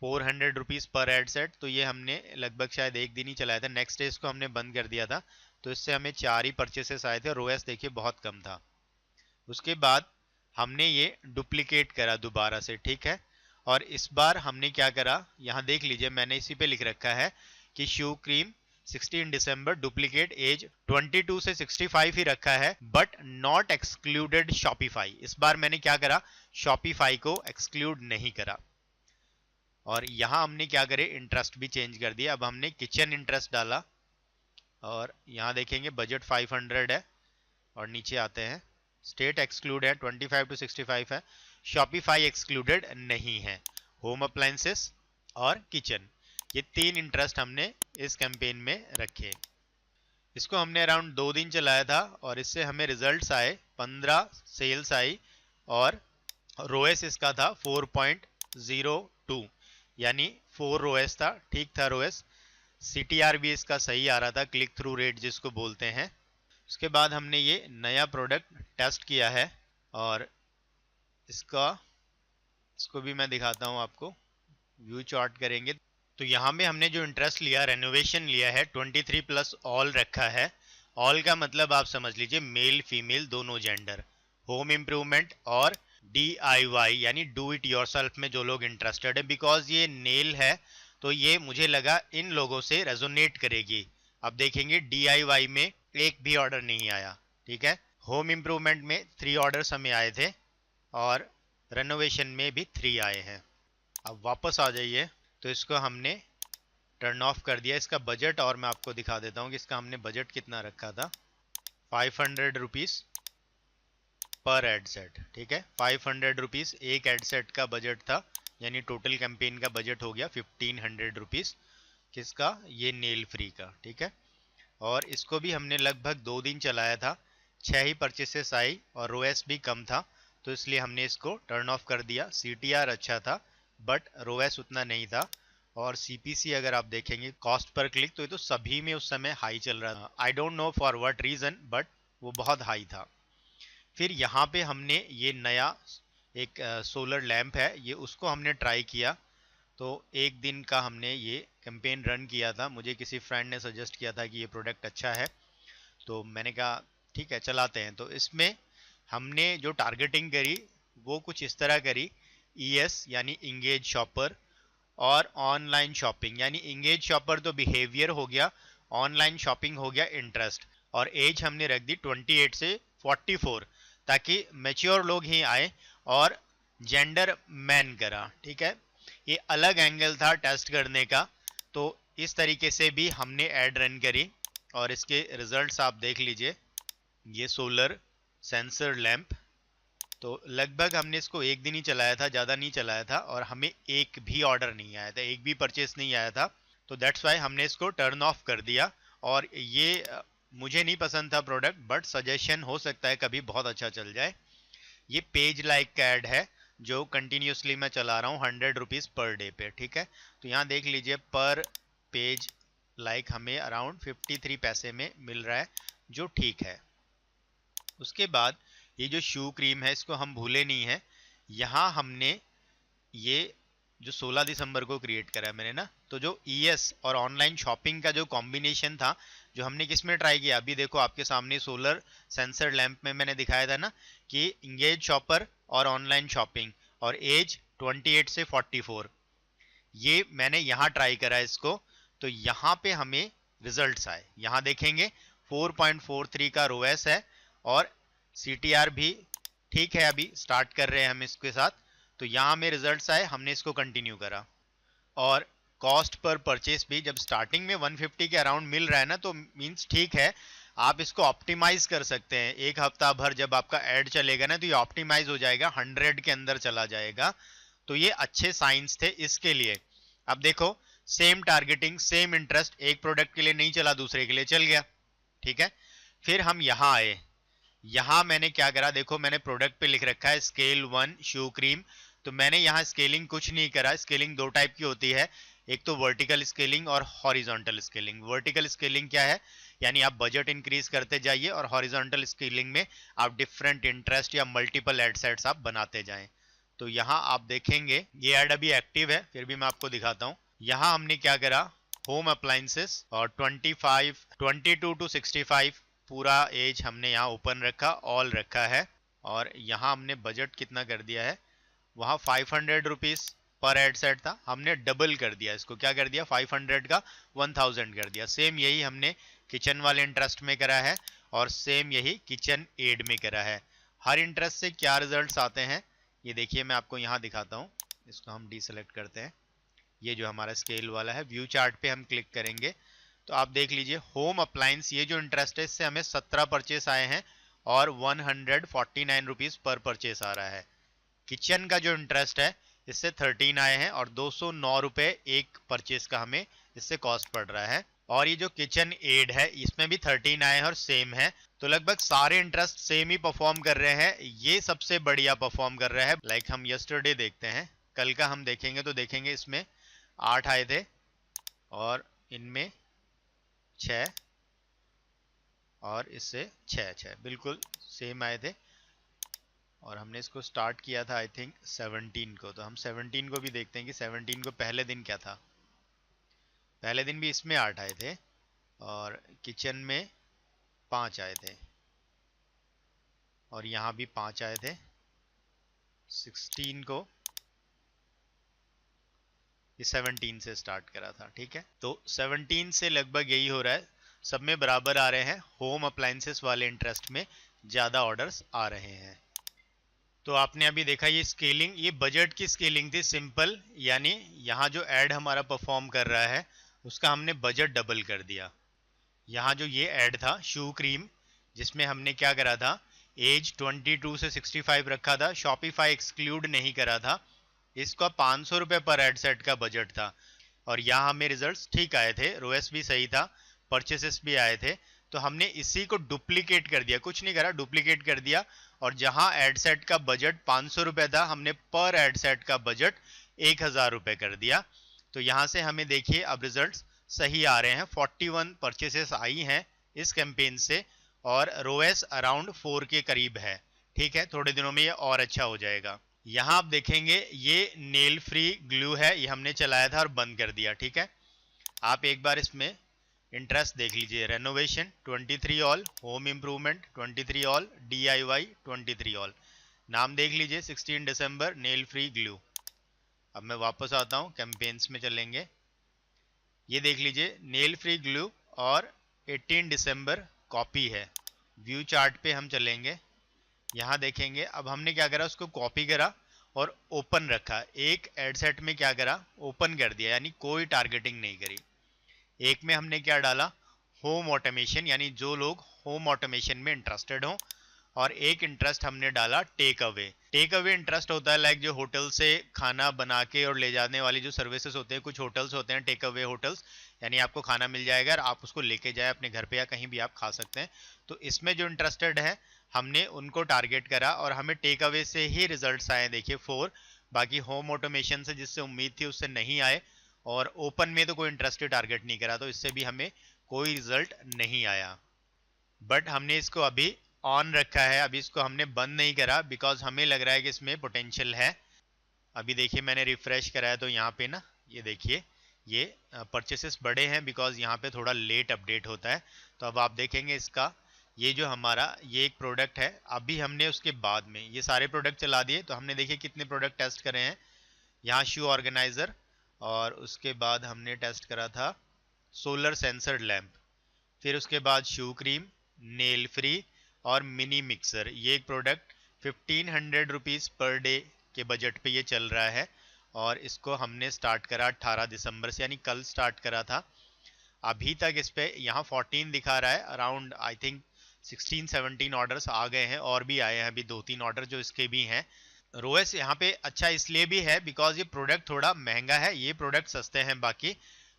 Speaker 1: 400 रुपीज पर एड सेट। तो ये हमने लगभग शायद एक दिन ही चलाया था, नेक्स्ट डे इसको हमने बंद कर दिया था। तो इससे हमें 4 ही परचेसेस आए थे और ओएस देखिए बहुत कम था। उसके बाद हमने ये डुप्लीकेट करा दोबारा से, ठीक है, और इस बार हमने क्या करा, यहां देख लीजिए मैंने इसी पे लिख रखा है कि शू क्रीम 16 दिसंबर डुप्लीकेट एज 22 से 65 ही रखा है, बट नॉट एक्सक्लूडेड शॉपिफाई। इस बार मैंने क्या करा, शॉपिफाई को एक्सक्लूड नहीं करा। और यहां हमने क्या करे, इंटरेस्ट भी चेंज कर दिया, अब हमने किचन इंटरेस्ट डाला, और यहां देखेंगे बजट 500 है, और नीचे आते हैं स्टेट एक्सक्लूड है 25 to 65 है, शॉपिफाई एक्सक्लूडेड नहीं है, होम अप्लायंसेस और किचन, ये 3 इंटरेस्ट हमने इस कैंपेन में रखे। इसको हमने अराउंड 2 दिन चलाया था, और इससे हमें रिजल्ट्स आए, 15 सेल्स आई, और रोएस इसका था 4.02, यानी 4 रोएस था, ठीक था रोएस। सीटीआर भी इसका सही आ रहा था, क्लिक थ्रू रेट जिसको बोलते हैं। उसके बाद हमने ये नया प्रोडक्ट टेस्ट किया है, और इसको भी मैं दिखाता हूँ आपको, व्यू चार्ट करेंगे तो यहाँ में हमने जो इंटरेस्ट लिया, रेनोवेशन लिया है 23 प्लस ऑल रखा है। ऑल का मतलब आप समझ लीजिए मेल फीमेल दोनों जेंडर, होम इम्प्रूवमेंट और DIY यानी डू इट योरसेल्फ में जो लोग इंटरेस्टेड है, बिकॉज ये नेल है तो ये मुझे लगा इन लोगों से रेजोनेट करेगी। अब देखेंगे DIY में एक भी ऑर्डर नहीं आया, ठीक है, होम इम्प्रूवमेंट में 3 ऑर्डर्स हमें आए थे, और रेनोवेशन में भी 3 आए हैं। अब वापस आ जाइए, तो इसको हमने टर्न ऑफ कर दिया, इसका बजट और मैं आपको दिखा देता हूँ कि इसका हमने बजट कितना रखा था, 500 रुपीज पर एड सेट, ठीक है, 500 रुपीज एक एड सेट का बजट था, यानी टोटल कैंपेन का बजट हो गया 1500 रुपीज, किसका, ये नेल फ्री का, ठीक है। और इसको भी हमने लगभग 2 दिन चलाया था, 6 ही परचेसेस आई, और रोएस भी कम था, तो इसलिए हमने इसको टर्न ऑफ कर दिया। CTR अच्छा था, बट रोएस उतना नहीं था, और CPC अगर आप देखेंगे कॉस्ट पर क्लिक, तो ये तो सभी में उस समय हाई चल रहा था, I don't know for what reason, but वो बहुत हाई था। फिर यहाँ पे हमने ये नया एक सोलर लैंप है, ये उसको हमने ट्राई किया, तो एक दिन का हमने ये कैंपेन रन किया था, मुझे किसी फ्रेंड ने सजेस्ट किया था कि ये प्रोडक्ट अच्छा है, तो मैंने कहा ठीक है चलाते हैं। तो इसमें हमने जो टारगेटिंग करी वो कुछ इस तरह करी, ES यानी इंगेज शॉपर, और ऑनलाइन शॉपिंग, यानी इंगेज शॉपर तो बिहेवियर हो गया, ऑनलाइन शॉपिंग हो गया इंटरेस्ट, और एज हमने रख दी 28 से 44, ताकि मेच्योर लोग ही आए, और जेंडर मैन करा, ठीक है, ये अलग एंगल था टेस्ट करने का। तो इस तरीके से भी हमने ऐड रन करी, और इसके रिजल्ट्स आप देख लीजिए, ये सोलर सेंसर लैंप, तो लगभग हमने इसको एक दिन ही चलाया था, ज़्यादा नहीं चलाया था, और हमें एक भी ऑर्डर नहीं आया था, एक भी परचेस नहीं आया था, तो दैट्स वाई हमने इसको टर्न ऑफ कर दिया। और ये मुझे नहीं पसंद था प्रोडक्ट, बट सजेशन हो सकता है कभी बहुत अच्छा चल जाए। ये पेज लाइक का ऐड है जो कंटिन्यूसली मैं चला रहा हूँ 100 रुपीज़ पर डे पे, ठीक है, तो यहाँ देख लीजिए पर पेज लाइक हमें अराउंड 53 पैसे में मिल रहा है, जो ठीक है। उसके बाद ये जो शू क्रीम है इसको हम भूले नहीं है, यहाँ हमने ये जो 16 दिसंबर को क्रिएट करा है मैंने ना, तो जो ES और ऑनलाइन शॉपिंग का जो कॉम्बिनेशन था, जो हमने किस में ट्राई किया, अभी देखो आपके सामने सोलर सेंसर लैंप में मैंने दिखाया था ना कि इंगेज शॉपर और ऑनलाइन शॉपिंग, और एज 28 से 44, ये मैंने यहाँ ट्राई करा इसको, तो यहाँ पे हमें रिजल्ट्स आए, यहाँ देखेंगे 4.43 का रोएस है, और CTR भी ठीक है, अभी स्टार्ट कर रहे हैं हम इसके साथ, तो यहाँ में रिजल्ट्स आए, हमने इसको कंटिन्यू करा। और कॉस्ट पर परचेस भी जब स्टार्टिंग में 150 के अराउंड मिल रहा है ना, तो मींस ठीक है, आप इसको ऑप्टिमाइज कर सकते हैं। एक हफ्ता भर जब आपका एड चलेगा ना, तो ये ऑप्टिमाइज हो जाएगा, 100 के अंदर चला जाएगा। तो ये अच्छे साइंस थे इसके लिए। अब देखो, सेम टारगेटिंग, सेम इंटरेस्ट, एक प्रोडक्ट के लिए नहीं चला, दूसरे के लिए चल गया, ठीक है। फिर हम यहाँ आए, यहाँ मैंने क्या करा, देखो मैंने प्रोडक्ट पे लिख रखा है स्केल 1 शू क्रीम, तो मैंने यहाँ स्केलिंग कुछ नहीं करा। स्केलिंग दो टाइप की होती है, एक तो वर्टिकल स्केलिंग और हॉरिजॉन्टल स्केलिंग। वर्टिकल स्केलिंग क्या है, यानी आप बजट इंक्रीज करते जाइए, और हॉरिजॉन्टल स्केलिंग में आप डिफरेंट इंटरेस्ट या मल्टीपल एड सेट्स आप बनाते जाएं। तो यहाँ आप देखेंगे ये ऐड अभी एक्टिव है, फिर भी मैं आपको दिखाता हूँ। यहाँ हमने क्या करा, होम अप्लायंसेस और 22 टू 65 पूरा एज हमने यहाँ ओपन रखा, ऑल रखा है। और यहाँ हमने बजट कितना कर दिया है, वहाँ 500 रुपीज पर एड सेट था, हमने डबल कर दिया इसको। क्या कर दिया, 500 का 1000 कर दिया। सेम यही हमने किचन वाले इंटरेस्ट में करा है, और सेम यही किचन एड में करा है। हर इंटरेस्ट से क्या रिजल्ट्स आते हैं ये देखिए, मैं आपको यहाँ दिखाता हूँ। इसको हम डीसेलेक्ट करते हैं, ये जो हमारा स्केल वाला है, व्यू चार्ट पे हम क्लिक करेंगे तो आप देख लीजिए, होम अप्लायंस ये जो इंटरेस्ट है, इससे हमें 17 परचेस आए हैं और 149 रुपीज पर परचेस आ रहा है। किचन का जो इंटरेस्ट है, इससे 13 आए हैं और 209 रुपए एक परचेस का हमें इससे कॉस्ट पड़ रहा है। और ये जो किचन एड है, इसमें भी 13 आए हैं और सेम है। तो लगभग सारे इंटरेस्ट सेम ही परफॉर्म कर रहे हैं, ये सबसे बढ़िया परफॉर्म कर रहा है। लाइक हम यस्टरडे देखते हैं, कल का हम देखेंगे तो देखेंगे इसमें 8 आए थे और इनमें 6 और इससे 6 बिल्कुल सेम आए थे। और हमने इसको स्टार्ट किया था आई थिंक 17 को, तो हम 17 को भी देखते हैं कि 17 को पहले दिन क्या था। पहले दिन भी इसमें 8 आए थे और किचन में 5 आए थे और यहाँ भी 5 आए थे। 16 को ये 17 से स्टार्ट करा था, ठीक है। तो 17 से लगभग यही हो रहा है, सब में बराबर आ रहे हैं। होम अप्लायंसेस वाले इंटरेस्ट में ज़्यादा ऑर्डर्स आ रहे हैं। तो आपने अभी देखा ये स्केलिंग, ये बजट की स्केलिंग थी सिंपल, यानी यहाँ जो ऐड हमारा परफॉर्म कर रहा है उसका हमने बजट डबल कर दिया। यहाँ जो ये ऐड था शू क्रीम, जिसमें हमने क्या करा था, एज 22 से 65 रखा था, शॉपिफाई एक्सक्लूड नहीं करा था, इसका 500 रुपये पर एड सेट का बजट था। और यहाँ हमें रिजल्ट्स ठीक आए थे, रोएस भी सही था, परचेसेस भी आए थे। तो हमने इसी को डुप्लीकेट कर दिया, कुछ नहीं करा, डुप्लीकेट कर दिया। और जहां एड सेट का बजट 500 रुपए था, हमने पर एड सेट का बजट 1000 रुपए कर दिया। तो यहां से हमें देखिए अब रिजल्ट्स सही आ रहे हैं। 41 परचेसेस आई हैं इस कैंपेन से और रोएस अराउंड 4 के करीब है, ठीक है। थोड़े दिनों में ये और अच्छा हो जाएगा। यहाँ आप देखेंगे ये नेल फ्री ग्लू है, ये हमने चलाया था और बंद कर दिया, ठीक है। आप एक बार इसमें इंटरेस्ट देख लीजिए, renovation 23 all, home improvement 23 all, DIY 23 all. नाम देख लीजिए 16 दिसंबर नेल फ्री ग्लू। अब मैं वापस आता हूँ, कैंपेन्स में चलेंगे, ये देख लीजिए नेल फ्री ग्लू और 18 दिसंबर कॉपी है। व्यू चार्ट पे हम चलेंगे, यहाँ देखेंगे अब हमने क्या करा, उसको कॉपी करा और ओपन रखा। एक एड सेट में क्या करा, ओपन कर दिया, यानी कोई टारगेटिंग नहीं करी। एक में हमने क्या डाला, होम ऑटोमेशन, यानी जो लोग होम ऑटोमेशन में इंटरेस्टेड हो। और एक इंटरेस्ट हमने डाला take away. Take away interest होता है लाइक जो होटल से खाना बना के और ले जाने वाली जो सर्विसेज होते हैं, कुछ होटल्स होते हैं टेक अवे होटल्स, यानी आपको खाना मिल जाएगा और आप उसको लेके जाए अपने घर पे या कहीं भी आप खा सकते हैं। तो इसमें जो इंटरेस्टेड है हमने उनको टारगेट करा और हमें टेक अवे से ही रिजल्ट्स आए, देखिए 4। बाकी होम ऑटोमेशन से जिससे उम्मीद थी उससे नहीं आए, और ओपन में तो कोई इंटरेस्टेड टारगेट नहीं करा, तो इससे भी हमें कोई रिजल्ट नहीं आया। बट हमने इसको अभी ऑन रखा है, अभी इसको हमने बंद नहीं करा, बिकॉज हमें लग रहा है कि इसमें पोटेंशियल है। अभी देखिए मैंने रिफ्रेश कराया तो यहाँ पे ना, ये देखिए ये परचेसेस बड़े हैं, बिकॉज यहाँ पे थोड़ा लेट अपडेट होता है। तो अब आप देखेंगे इसका, ये जो हमारा ये एक प्रोडक्ट है, अभी हमने उसके बाद में ये सारे प्रोडक्ट चला दिए, तो हमने देखिए कितने प्रोडक्ट टेस्ट करे हैं। यहाँ शू ऑर्गेनाइजर, और उसके बाद हमने टेस्ट करा था सोलर सेंसर लैंप, फिर उसके बाद शू क्रीम, नेल फ्री और मिनी मिक्सर। ये एक प्रोडक्ट 1500 रुपीज़ पर डे के बजट पे ये चल रहा है। और इसको हमने स्टार्ट करा 18 दिसंबर से, यानी कल स्टार्ट करा था। अभी तक इस पे यहाँ 14 दिखा रहा है, अराउंड आई थिंक 16-17 ऑर्डर्स आ गए हैं, और भी आए हैं अभी 2-3 ऑर्डर जो इसके भी हैं। रोएस यहाँ पे अच्छा इसलिए भी है बिकॉज ये प्रोडक्ट थोड़ा महंगा है, ये प्रोडक्ट सस्ते हैं बाकी।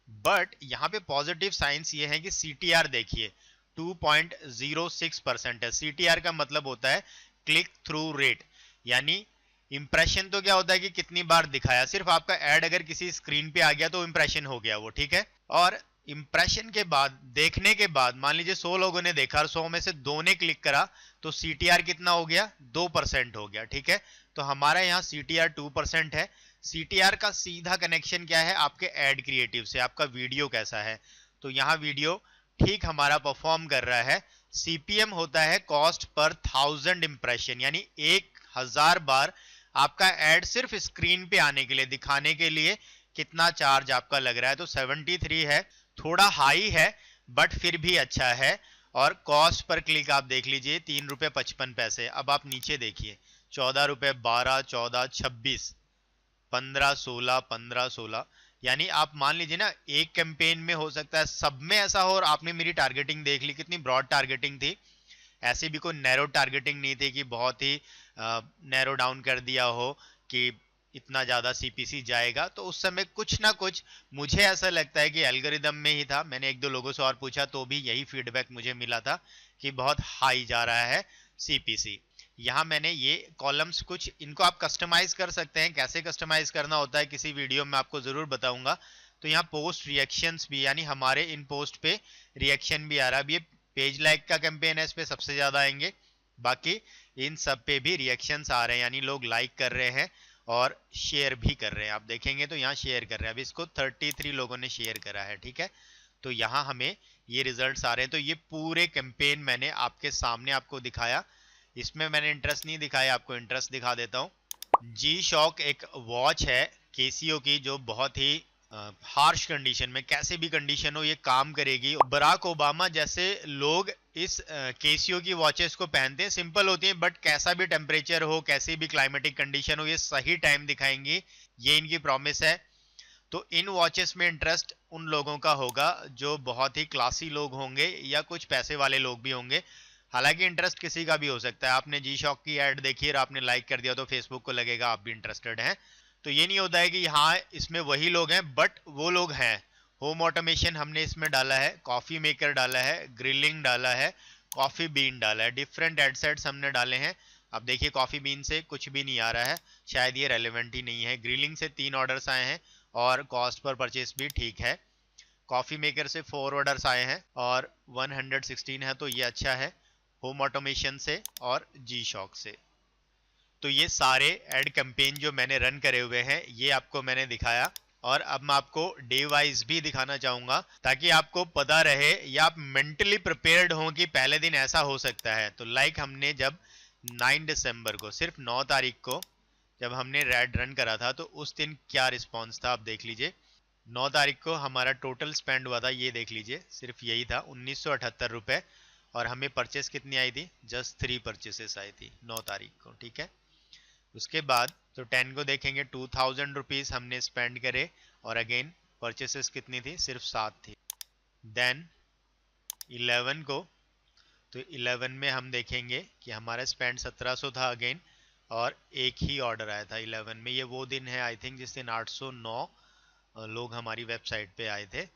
Speaker 1: बट यहाँ पे पॉजिटिव साइंस ये है कि CTR देखिए 2.06% है। CTR का मतलब होता है क्लिक थ्रू रेट, यानी इंप्रेशन तो क्या होता है कि कितनी बार दिखाया, सिर्फ आपका ऐड अगर किसी स्क्रीन पे आ गया तो इंप्रेशन हो गया वो, ठीक है। और इंप्रेशन के बाद, देखने के बाद, मान लीजिए 100 लोगों ने देखा और 100 में से 2 ने क्लिक करा, तो CTR कितना हो गया, 2% हो गया, ठीक है। तो हमारा यहाँ CTR 2% है। CTR का सीधा कनेक्शन क्या है, आपके एड क्रिएटिव से, आपका वीडियो कैसा है। तो यहाँ वीडियो ठीक हमारा परफॉर्म कर रहा है। CPM होता है कॉस्ट पर 1000 इंप्रेशन, यानी 1000 बार आपका एड सिर्फ स्क्रीन पे आने के लिए, दिखाने के लिए कितना चार्ज आपका लग रहा है। तो 73 है, थोड़ा हाई है बट फिर भी अच्छा है। और कॉस्ट पर क्लिक आप देख लीजिए 3 रुपए 55 पैसे। अब आप नीचे देखिए 14 रुपए, 12, 14, 26, 15, 16, 15, 16, यानी आप मान लीजिए ना एक कैंपेन में हो सकता है सब में ऐसा हो। और आपने मेरी टारगेटिंग देख ली, कितनी ब्रॉड टारगेटिंग थी, ऐसी भी कोई नैरो टारगेटिंग नहीं थी कि बहुत ही नैरो डाउन कर दिया हो कि इतना ज़्यादा CPC जाएगा। तो उस समय कुछ ना कुछ मुझे ऐसा लगता है कि एल्गोरिदम में ही था। मैंने 1-2 लोगों से और पूछा तो भी यही फीडबैक मुझे मिला था कि बहुत हाई जा रहा है CPC। यहाँ मैंने ये कॉलम्स कुछ, इनको आप कस्टमाइज कर सकते हैं। कैसे कस्टमाइज करना होता है किसी वीडियो में आपको ज़रूर बताऊंगा। तो यहाँ पोस्ट रिएक्शंस भी, यानी हमारे इन पोस्ट पे रिएक्शन भी आ रहा है। अब ये पेज लाइक का कैंपेन है, इस पे सबसे ज़्यादा आएंगे, बाकी इन सब पे भी रिएक्शंस आ रहे हैं, यानी लोग लाइक कर रहे हैं और शेयर भी कर रहे हैं। आप देखेंगे तो यहाँ शेयर कर रहे हैं, अभी इसको 33 लोगों ने शेयर करा है, ठीक है। तो यहाँ हमें ये रिजल्ट्स आ रहे हैं। तो ये पूरे कैंपेन मैंने आपके सामने आपको दिखाया, इसमें मैंने इंटरेस्ट नहीं दिखाया, आपको इंटरेस्ट दिखा देता हूँ। G-Shock एक वॉच है केसीओ की, जो बहुत ही हार्श कंडीशन में, कैसे भी कंडीशन हो ये काम करेगी। बराक ओबामा जैसे लोग इस केसीओ की वॉचेस को पहनते हैं, सिंपल होती हैं बट कैसा भी टेम्परेचर हो, कैसी भी क्लाइमेटिक कंडीशन हो, ये सही टाइम दिखाएंगी, ये इनकी प्रॉमिस है। तो इन वॉचेस में इंटरेस्ट उन लोगों का होगा जो बहुत ही क्लासी लोग होंगे या कुछ पैसे वाले लोग भी होंगे। हालांकि इंटरेस्ट किसी का भी हो सकता है। आपने G-Shock की ऐड देखी और आपने लाइक कर दिया तो फेसबुक को लगेगा आप भी इंटरेस्टेड हैं। तो ये नहीं होता है कि हाँ इसमें वही लोग हैं, बट वो लोग हैं। होम ऑटोमेशन हमने इसमें डाला है, कॉफी मेकर डाला है, ग्रिलिंग डाला है, कॉफी बीन डाला है, डिफरेंट एड सेट्स हमने डाले हैं। अब देखिए कॉफी बीन से कुछ भी नहीं आ रहा है, शायद ये रेलेवेंट ही नहीं है। ग्रिलिंग से 3 ऑर्डर्स आए हैं और कॉस्ट पर परचेस भी ठीक है। कॉफी मेकर से 4 ऑर्डर्स आए हैं और 116 है, तो ये अच्छा है। होम ऑटोमेशन से और G-Shock से। तो ये सारे एड कैंपेन जो मैंने रन करे हुए हैं ये आपको मैंने दिखाया। और अब मैं आपको डे वाइज भी दिखाना चाहूंगा ताकि आपको पता रहे या आप मेंटली प्रिपेयर्ड हो कि पहले दिन ऐसा हो सकता है। तो लाइक हमने जब 9 दिसंबर को, सिर्फ 9 तारीख को जब हमने रेड रन करा था, तो उस दिन क्या रिस्पॉन्स था आप देख लीजिए। 9 तारीख को हमारा टोटल स्पेंड हुआ था, ये देख लीजिए, सिर्फ यही था 1978 रुपए। और हमें परचेस कितनी आई थी, जस्ट 3 परचेसेस आई थी 9 तारीख को, ठीक है। उसके बाद तो 10 को देखेंगे 2000 रुपीज हमने स्पेंड करे और अगेन परचेसेस कितनी थी, सिर्फ 7 थी। देन 11 को, तो 11 में हम देखेंगे कि हमारा स्पेंड 1700 था अगेन, और एक ही ऑर्डर आया था 11 में। ये वो दिन है आई थिंक जिस दिन 809 लोग हमारी वेबसाइट पे आए थे,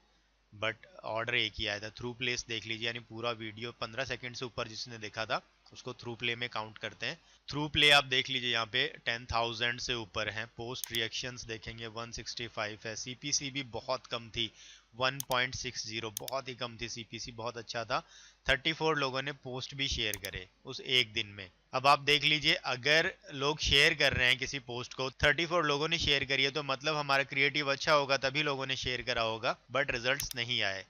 Speaker 1: बट ऑर्डर एक ही आया था। थ्रू प्लेस देख लीजिए, यानी पूरा वीडियो 15 सेकंड से ऊपर जिसने देखा था उसको थ्रू प्ले में काउंट करते हैं। थ्रू प्ले आप देख लीजिए यहाँ पे 10,000 से ऊपर हैं। पोस्ट रिएक्शंस देखेंगे 165 है। CPC भी बहुत कम थी 1.60, बहुत ही कम थी CPC, बहुत अच्छा था। 34 लोगों ने पोस्ट भी शेयर करे उस एक दिन में। अब आप देख लीजिए अगर लोग शेयर कर रहे हैं किसी पोस्ट को, 34 लोगों ने शेयर करी है, तो मतलब हमारा क्रिएटिव अच्छा होगा तभी लोगों ने शेयर करा होगा, बट रिजल्ट्स नहीं आए।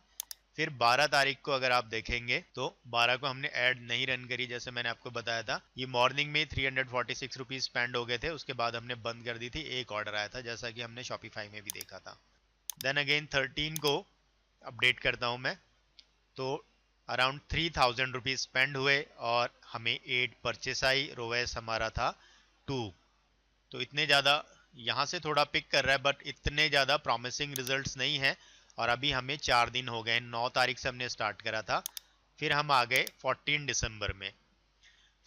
Speaker 1: फिर 12 तारीख को अगर आप देखेंगे तो 12 को हमने ऐड नहीं रन करी, जैसे मैंने आपको बताया था। ये मॉर्निंग में 346 रुपीज स्पेंड हो गए थे, उसके बाद हमने बंद कर दी थी। एक ऑर्डर आया था जैसा कि हमने शॉपिफाई में भी देखा था। देन अगेन 13 को अपडेट करता हूं मैं, तो अराउंड 3000 रुपीज स्पेंड हुए और हमें 8 परचेस आई। रोवेस हमारा था 2, तो इतने ज़्यादा यहाँ से थोड़ा पिक कर रहा है बट इतने ज़्यादा प्रॉमिसिंग रिजल्ट्स नहीं है। और अभी हमें 4 दिन हो गए, 9 तारीख से हमने स्टार्ट करा था। फिर हम आ गए 14 दिसंबर में।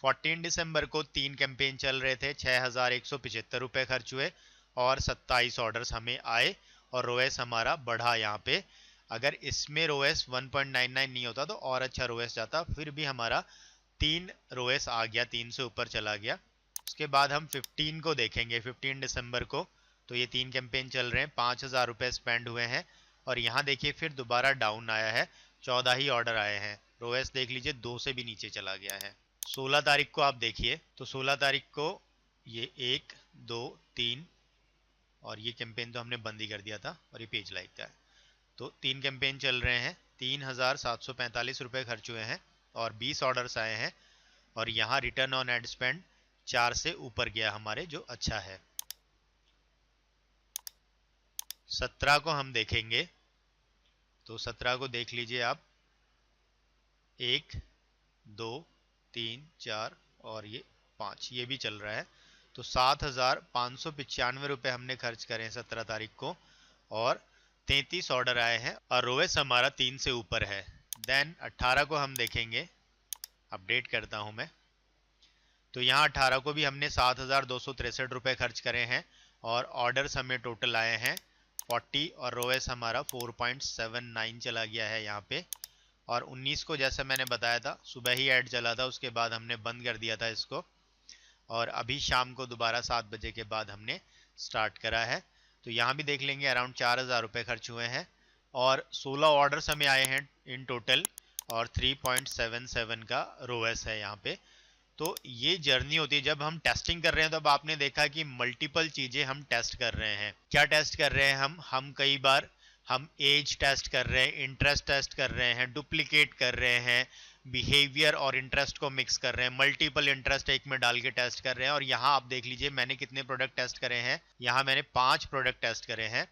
Speaker 1: 14 दिसंबर को 3 कैंपेन चल रहे थे, 6,175 रुपये खर्च हुए और 27 ऑर्डर्स हमें आए और रोएस हमारा बढ़ा। यहाँ पे अगर इसमें रोएस 1.99 नहीं होता तो और अच्छा रोएस जाता, फिर भी हमारा 3 रोएस आ गया, 3 से ऊपर चला गया। उसके बाद हम 15 को देखेंगे, 15 दिसंबर को। तो ये 3 कैंपेन चल रहे हैं, 5,000 रुपये स्पेंड हुए हैं और यहाँ देखिए फिर दोबारा डाउन आया है, 14 ही ऑर्डर आए हैं। रोएस देख लीजिए 2 से भी नीचे चला गया है। 16 तारीख को आप देखिए तो 16 तारीख को ये 1 2 3 और ये कैंपेन तो हमने बंद ही कर दिया था और ये पेज लाइक का है। तो 3 कैंपेन चल रहे हैं, 3,745 रुपये खर्च हुए हैं और 20 ऑर्डर्स आए हैं और यहाँ रिटर्न ऑन एड स्पेंड 4 से ऊपर गया हमारे, जो अच्छा है। 17 को हम देखेंगे तो 17 को देख लीजिए आप, 1 2 3 4 और ये 5, ये भी चल रहा है। तो 7,595 रुपये हमने खर्च करे 17 तारीख को और 33 ऑर्डर आए हैं और रोएस हमारा 3 से ऊपर है। देन 18 को हम देखेंगे, अपडेट करता हूं मैं। तो यहाँ 18 को भी हमने 7,263 रुपये खर्च करे हैं और ऑर्डर्स हमें टोटल आए हैं 40 और रोएस हमारा 4.79 चला गया है यहाँ पे। और 19 को जैसा मैंने बताया था, सुबह ही ऐड चला था, उसके बाद हमने बंद कर दिया था इसको और अभी शाम को दोबारा 7 बजे के बाद हमने स्टार्ट करा है। तो यहाँ भी देख लेंगे अराउंड 4,000 रुपये खर्च हुए हैं और 16 ऑर्डर्स हमें आए हैं इन टोटल और 3.77 का रोएस है यहाँ पे। तो ये जर्नी होती है जब हम टेस्टिंग कर रहे हैं। तो अब आपने देखा कि मल्टीपल चीजें हम टेस्ट कर रहे हैं। क्या टेस्ट कर रहे हैं हम कई बार हम एज टेस्ट कर रहे हैं, इंटरेस्ट टेस्ट कर रहे हैं, डुप्लीकेट कर रहे हैं, बिहेवियर और इंटरेस्ट को मिक्स कर रहे हैं, मल्टीपल इंटरेस्ट एक में डाल के टेस्ट कर रहे हैं। और यहाँ आप देख लीजिए मैंने कितने प्रोडक्ट टेस्ट करे हैं, यहाँ मैंने 5 प्रोडक्ट टेस्ट करे हैं।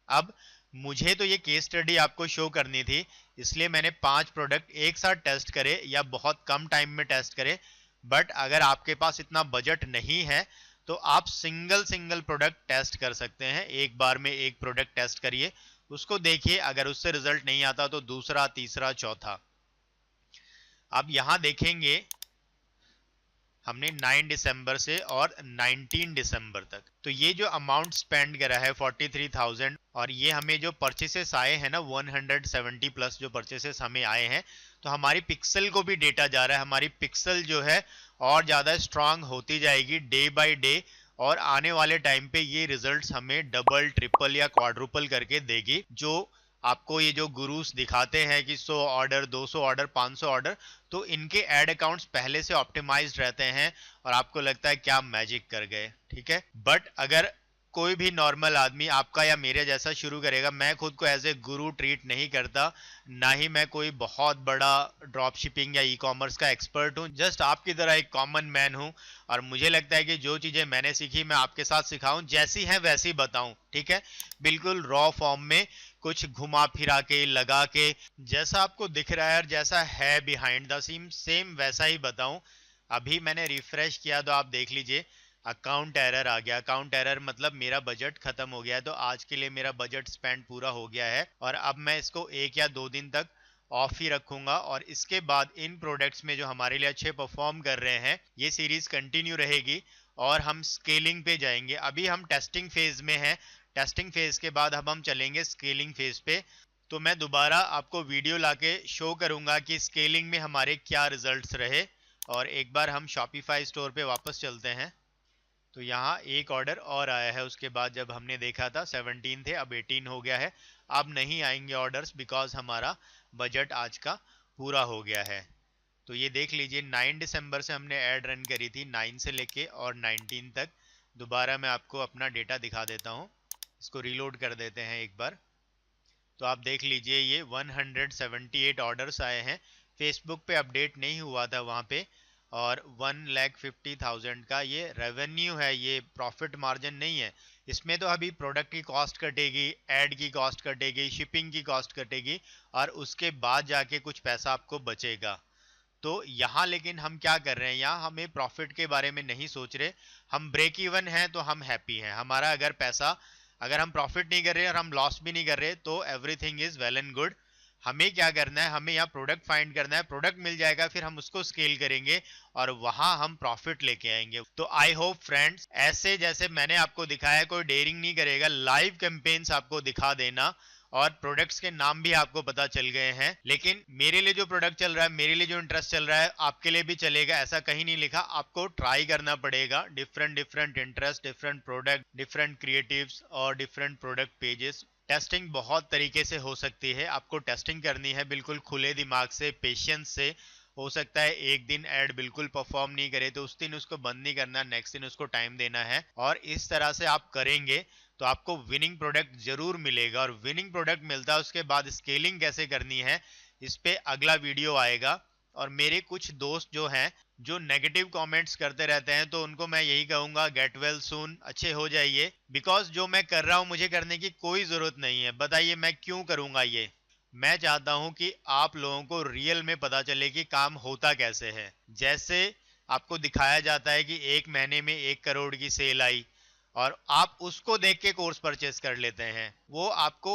Speaker 1: अब मुझे तो ये केस स्टडी आपको शो करनी थी, इसलिए मैंने 5 प्रोडक्ट एक साथ टेस्ट करे या बहुत कम टाइम में टेस्ट करे। बट अगर आपके पास इतना बजट नहीं है तो आप सिंगल प्रोडक्ट टेस्ट कर सकते हैं। एक बार में एक प्रोडक्ट टेस्ट करिए, उसको देखिए, अगर उससे रिजल्ट नहीं आता तो दूसरा, तीसरा, चौथा। अब यहां देखेंगे हमने 9 दिसंबर से और 19 दिसंबर तक, तो ये जो अमाउंट स्पेंड करा है 43,000 और ये हमें जो परचेसेस आए हैं ना 170 प्लस जो परचेसेस हमें आए हैं, तो हमारी पिक्सल को भी डेटा जा रहा है। हमारी पिक्सल जो है और ज़्यादा स्ट्रांग होती जाएगी डे बाय डे और आने वाले टाइम पे ये रिजल्ट्स हमें डबल, ट्रिपल या क्वाड्रुपल करके देगी। जो आपको ये जो गुरुस दिखाते हैं कि 100 ऑर्डर, 200 ऑर्डर, 500 ऑर्डर, तो इनके एड अकाउंट्स पहले से ऑप्टिमाइज्ड रहते हैं और आपको लगता है क्या मैजिक कर गए, ठीक है। बट अगर कोई भी नॉर्मल आदमी आपका या मेरे जैसा शुरू करेगा, मैं खुद को एज ए गुरु ट्रीट नहीं करता, ना ही मैं कोई बहुत बड़ा ड्रॉप शिपिंग या ई कॉमर्स का एक्सपर्ट हूँ, जस्ट आपकी तरह एक कॉमन मैन हूँ। और मुझे लगता है कि जो चीजें मैंने सीखी मैं आपके साथ सिखाऊं, जैसी हैं वैसी बताऊं, ठीक है, बिल्कुल रॉ फॉर्म में, कुछ घुमा फिरा के, लगा के, जैसा आपको दिख रहा है और जैसा है बिहाइंड द सीन सेम वैसा ही बताऊं। अभी मैंने रिफ्रेश किया तो आप देख लीजिए अकाउंट एरर आ गया। अकाउंट एरर मतलब मेरा बजट खत्म हो गया है, तो आज के लिए मेरा बजट स्पेंड पूरा हो गया है और अब मैं इसको 1 या 2 दिन तक ऑफ ही रखूंगा और इसके बाद इन प्रोडक्ट्स में जो हमारे लिए अच्छे परफॉर्म कर रहे हैं ये सीरीज कंटिन्यू रहेगी और हम स्केलिंग पे जाएंगे। अभी हम टेस्टिंग फेज में हैं, टेस्टिंग फेज के बाद अब हम चलेंगे स्केलिंग फेज पे। तो मैं दोबारा आपको वीडियो लाके शो करूंगा कि स्केलिंग में हमारे क्या रिजल्ट्स रहे। और एक बार हम शॉपिफाई स्टोर पे वापस चलते हैं। तो यहाँ एक ऑर्डर और आया है, उसके बाद जब हमने देखा था 17 थे, अब 18 हो गया है। अब नहीं आएंगे ऑर्डर्स बिकॉज हमारा बजट आज का पूरा हो गया है। तो ये देख लीजिए 9 दिसंबर से हमने ऐड रन करी थी, 9 से लेके और 19 तक। दोबारा मैं आपको अपना डेटा दिखा देता हूँ, इसको रीलोड कर देते हैं एक बार। तो आप देख लीजिए ये 178 ऑर्डर्स आए हैं। फेसबुक पे अपडेट नहीं हुआ था वहाँ पे, और 1,50,000 का ये रेवेन्यू है, ये प्रॉफिट मार्जिन नहीं है। इसमें तो अभी प्रोडक्ट की कॉस्ट कटेगी, एड की कॉस्ट कटेगी, शिपिंग की कॉस्ट कटेगी और उसके बाद जाके कुछ पैसा आपको बचेगा। तो यहाँ लेकिन हम क्या कर रहे हैं, यहाँ हमें प्रॉफिट के बारे में नहीं सोच रहे, हम ब्रेक इवन हैं तो हम हैप्पी हैं। हमारा अगर पैसा, अगर हम प्रॉफिट नहीं कर रहे और हम लॉस भी नहीं कर रहे तो everything is well and good. हमें क्या करना है, हमें यहाँ प्रोडक्ट फाइंड करना है, प्रोडक्ट मिल जाएगा, फिर हम उसको स्केल करेंगे और वहां हम प्रॉफिट लेके आएंगे। तो आई होप फ्रेंड्स, ऐसे जैसे मैंने आपको दिखाया, कोई डेयरिंग नहीं करेगा, लाइव कैंपेन्स आपको दिखा देना और प्रोडक्ट्स के नाम भी आपको पता चल गए हैं। लेकिन मेरे लिए जो प्रोडक्ट चल रहा है, मेरे लिए जो इंटरेस्ट चल रहा है, आपके लिए भी चलेगा ऐसा कहीं नहीं लिखा। आपको ट्राई करना पड़ेगा, different interest, different product, different creatives और डिफरेंट प्रोडक्ट पेजेस। टेस्टिंग बहुत तरीके से हो सकती है, आपको टेस्टिंग करनी है बिल्कुल खुले दिमाग से, पेशेंस से। हो सकता है एक दिन ऐड बिल्कुल परफॉर्म नहीं करे तो उस दिन उसको बंद नहीं करना, नेक्स्ट दिन उसको टाइम देना है, और इस तरह से आप करेंगे तो आपको विनिंग प्रोडक्ट जरूर मिलेगा। और विनिंग प्रोडक्ट मिलता है, उसके बाद स्केलिंग कैसे करनी है इस पे अगला वीडियो आएगा। और मेरे कुछ दोस्त जो हैं जो नेगेटिव कमेंट्स करते रहते हैं, तो उनको मैं यही कहूंगा, गेट वेल सून, अच्छे हो जाइए। बिकॉज जो मैं कर रहा हूं मुझे करने की कोई जरूरत नहीं है। बताइए मैं क्यों करूंगा ये? मैं चाहता हूं कि आप लोगों को रियल में पता चले कि काम होता कैसे है। जैसे आपको दिखाया जाता है कि एक महीने में 1 करोड़ की सेल आई और आप उसको देख के कोर्स परचेस कर लेते हैं, वो आपको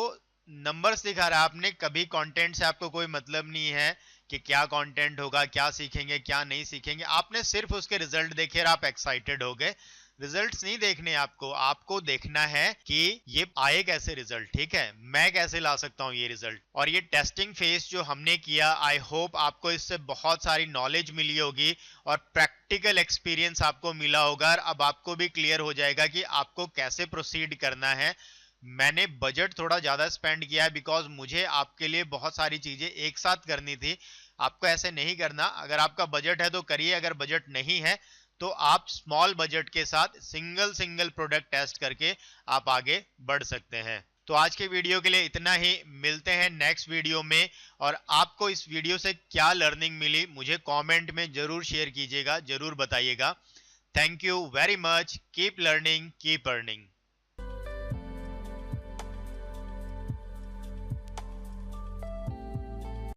Speaker 1: नंबर्स दिखा रहा है। आपने कभी कंटेंट से आपको कोई मतलब नहीं है कि क्या कंटेंट होगा, क्या सीखेंगे, क्या नहीं सीखेंगे। आपने सिर्फ उसके रिजल्ट देखे और आप एक्साइटेड हो गए। रिजल्ट्स नहीं देखने आपको, आपको देखना है कि ये आए कैसे रिजल्ट, ठीक है, मैं कैसे ला सकता हूं ये रिजल्ट। और ये टेस्टिंग फेज जो हमने किया, आई होप आपको इससे बहुत सारी नॉलेज मिली होगी और प्रैक्टिकल एक्सपीरियंस आपको मिला होगा। और अब आपको भी क्लियर हो जाएगा कि आपको कैसे प्रोसीड करना है। मैंने बजट थोड़ा ज्यादा स्पेंड किया है बिकॉज मुझे आपके लिए बहुत सारी चीजें एक साथ करनी थी। आपको ऐसे नहीं करना, अगर आपका बजट है तो करिए, अगर बजट नहीं है तो आप स्मॉल बजट के साथ सिंगल प्रोडक्ट टेस्ट करके आप आगे बढ़ सकते हैं। तो आज के वीडियो के लिए इतना ही, मिलते हैं नेक्स्ट वीडियो में। और आपको इस वीडियो से क्या लर्निंग मिली मुझे कमेंट में जरूर शेयर कीजिएगा, जरूर बताइएगा। Thank you very much, keep learning, keep earning.